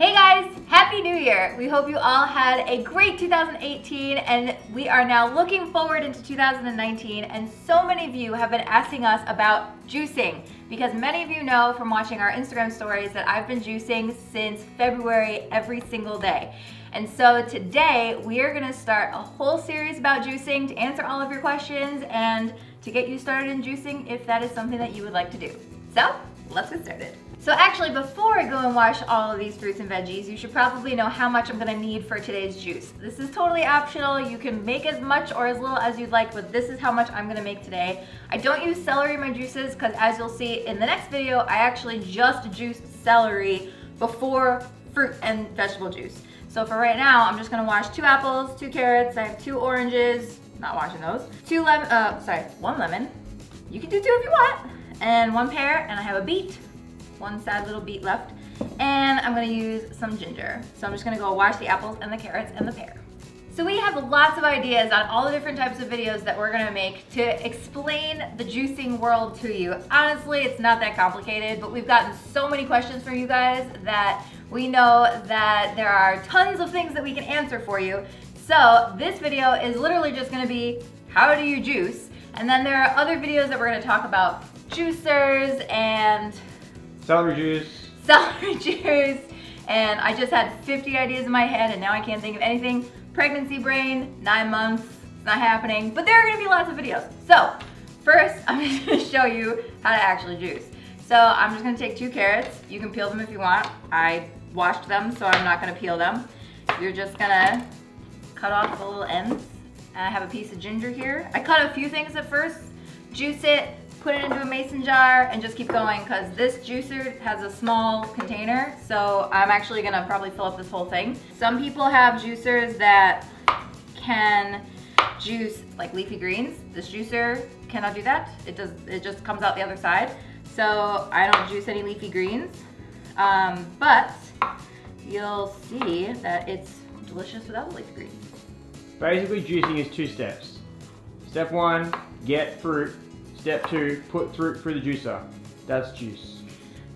Hey guys, Happy New Year! We hope you all had a great 2018 and we are now looking forward into 2019, and so many of you have been asking us about juicing because many of you know from watching our Instagram stories that I've been juicing since February every single day. And so today we are going to start a whole series about juicing to answer all of your questions and to get you started in juicing if that is something that you would like to do. So let's get started. So actually, before I go and wash all of these fruits and veggies, you should probably know how much I'm gonna need for today's juice. This is totally optional. You can make as much or as little as you'd like, but this is how much I'm gonna make today. I don't use celery in my juices because, as you'll see in the next video, I actually just juice celery before fruit and vegetable juice. So for right now, I'm just gonna wash 2 apples, 2 carrots, I have 2 oranges, not washing those, 1 lemon. You can do 2 if you want, and 1 pear, and I have a beet. 1 sad little beet left, and I'm gonna use some ginger. So I'm just gonna go wash the apples and the carrots and the pear. So we have lots of ideas on all the different types of videos that we're gonna make to explain the juicing world to you. Honestly, it's not that complicated, but we've gotten so many questions from you guys that we know that there are tons of things that we can answer for you. So this video is literally just gonna be, how do you juice? And then there are other videos that we're gonna talk about juicers and celery juice, and I just had 50 ideas in my head and now I can't think of anything. Pregnancy brain, 9 months, it's not happening, but there are gonna be lots of videos. So first, I'm just gonna show you how to actually juice. So I'm just gonna take 2 carrots. You can peel them if you want. I washed them, so I'm not gonna peel them. You're just gonna cut off the little ends. And I have a piece of ginger here. I cut a few things at first, juice it, put it into a mason jar, and just keep going because this juicer has a small container, so I'm actually gonna probably fill up this whole thing. Some people have juicers that can juice like leafy greens. This juicer cannot do that. It just comes out the other side. So I don't juice any leafy greens, but you'll see that it's delicious without the leafy greens. Basically, juicing is 2 steps. Step 1, get fruit. Step 2, put fruit through the juicer. That's juice.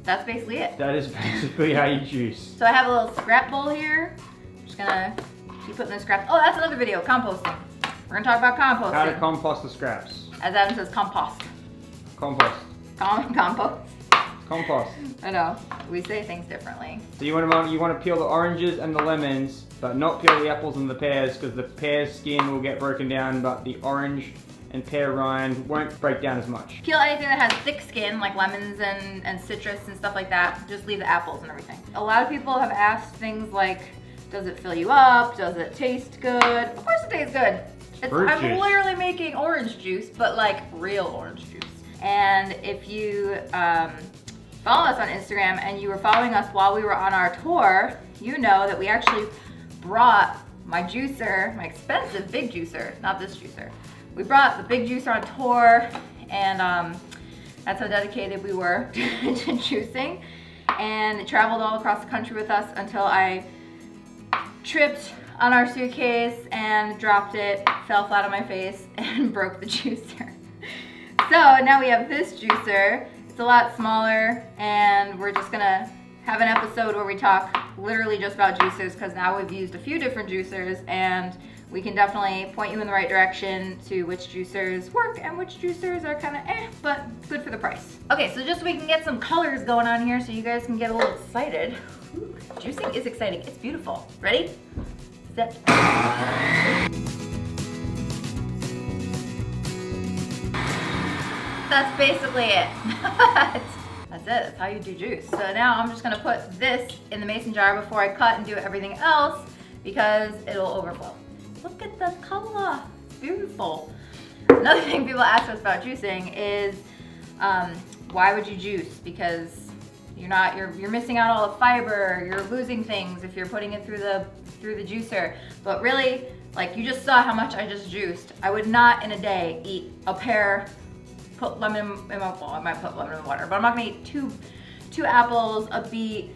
That's basically it. That is basically how you juice. So I have a little scrap bowl here. I'm just gonna keep putting the scraps. Oh, that's another video, composting. We're gonna talk about composting. How to compost the scraps. As Adam says, compost. Compost. Compost. Compost. I know, we say things differently. So you want to peel the oranges and the lemons, but not peel the apples and the pears, because the pear's skin will get broken down, but the orange and pear rind won't break down as much. Peel anything that has thick skin, like lemons and citrus and stuff like that. Just leave the apples and everything. A lot of people have asked things like, does it fill you up? Does it taste good? Of course it tastes good. I'm literally making orange juice, but like real orange juice. And if you follow us on Instagram and you were following us while we were on our tour, you know that we actually brought my juicer, my expensive big juicer, not this juicer. We brought the big juicer on tour, and that's how dedicated we were to juicing. And it traveled all across the country with us until I tripped on our suitcase and dropped it, fell flat on my face, and broke the juicer. So now we have this juicer. It's a lot smaller, and we're just gonna have an episode where we talk literally just about juicers, because now we've used a few different juicers and we can definitely point you in the right direction to which juicers work and which juicers are kind of but good for the price. Okay, so just so we can get some colors going on here so you guys can get a little excited. Ooh, juicing is exciting, it's beautiful. Ready? Set. That's basically it. That's it, that's how you do juice. So now I'm just gonna put this in the mason jar before I cut and do everything else because it'll overflow. Look at the color, it's beautiful. Another thing people ask us about juicing is, why would you juice? Because you're missing out all the fiber, you're losing things if you're putting it through the juicer. But really, like you just saw how much I just juiced. I would not in a day eat a pear, put lemon in my, well, I might put lemon in water, but I'm not gonna eat two apples, a beet,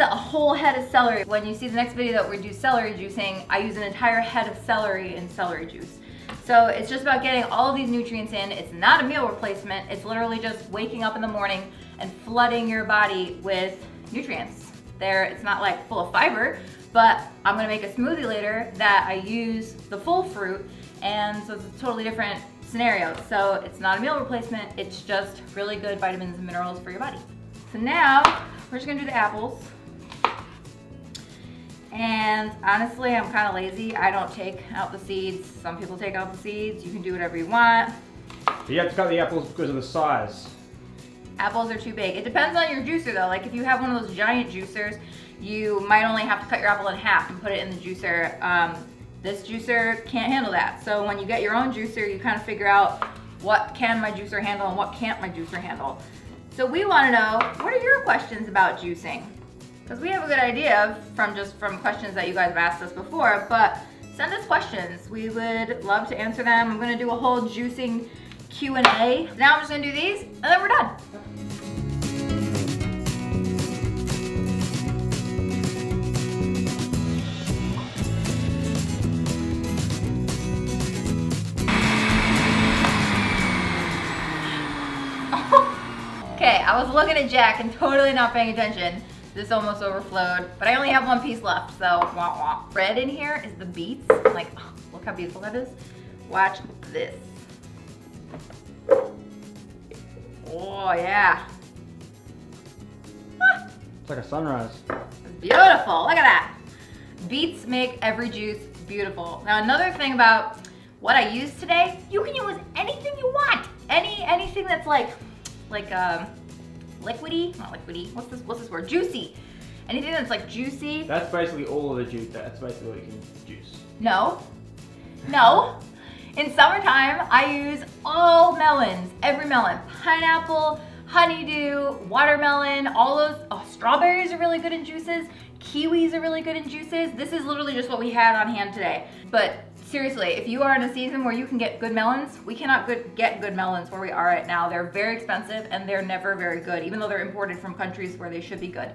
a whole head of celery. When you see the next video that we do celery juicing, I use an entire head of celery in celery juice. So it's just about getting all of these nutrients in. It's not a meal replacement. It's literally just waking up in the morning and flooding your body with nutrients. It's not like full of fiber, but I'm gonna make a smoothie later that I use the full fruit, and so it's a totally different scenario. So it's not a meal replacement, it's just really good vitamins and minerals for your body. So now we're just gonna do the apples. And honestly, I'm kind of lazy. I don't take out the seeds. Some people take out the seeds. You can do whatever you want. You have to cut the apples because of the size. Apples are too big. It depends on your juicer though. Like if you have one of those giant juicers, you might only have to cut your apple in half and put it in the juicer. This juicer can't handle that. So when you get your own juicer, you kind of figure out what can my juicer handle and what can't my juicer handle. So we want to know, what are your questions about juicing? Because we have a good idea from questions that you guys have asked us before, but send us questions. We would love to answer them. I'm going to do a whole juicing Q&A. Now I'm just going to do these, and then we're done. Okay, I was looking at Jack and totally not paying attention. This almost overflowed, but I only have one piece left, so wah wah. Red in here is the beets. Like, oh, look how beautiful that is. Watch this. Oh yeah. Ah, It's like a sunrise. it's beautiful, look at that. Beets make every juice beautiful. Now another thing about what I used today, you can use anything you want. Anything that's like liquidy, not liquidy, what's this word? Juicy. Anything that's like juicy. That's basically all of the juice. That's basically what you can juice. No. In summertime, I use all melons, every melon. Pineapple, honeydew, watermelon, all those. Oh, strawberries are really good in juices. Kiwis are really good in juices. This is literally just what we had on hand today. But seriously, if you are in a season where you can get good melons, we cannot get good melons where we are right now. They're very expensive and they're never very good, even though they're imported from countries where they should be good.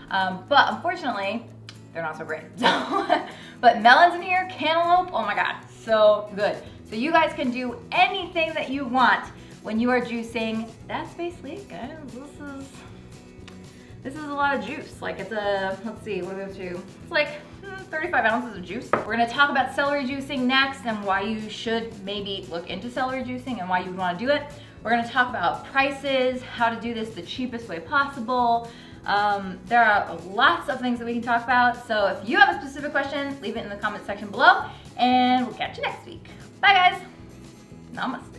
But unfortunately, they're not so great. But melons in here, cantaloupe, oh my God, so good. So you guys can do anything that you want when you are juicing. That's basically it, guys. This is a lot of juice. Like it's let's see, what do we have to? It's like 35 ounces of juice. We're gonna talk about celery juicing next and why you should maybe look into celery juicing and why you would wanna do it. We're gonna talk about prices, how to do this the cheapest way possible. There are lots of things that we can talk about. So if you have a specific question, leave it in the comment section below and we'll catch you next week. Bye guys. Namaste.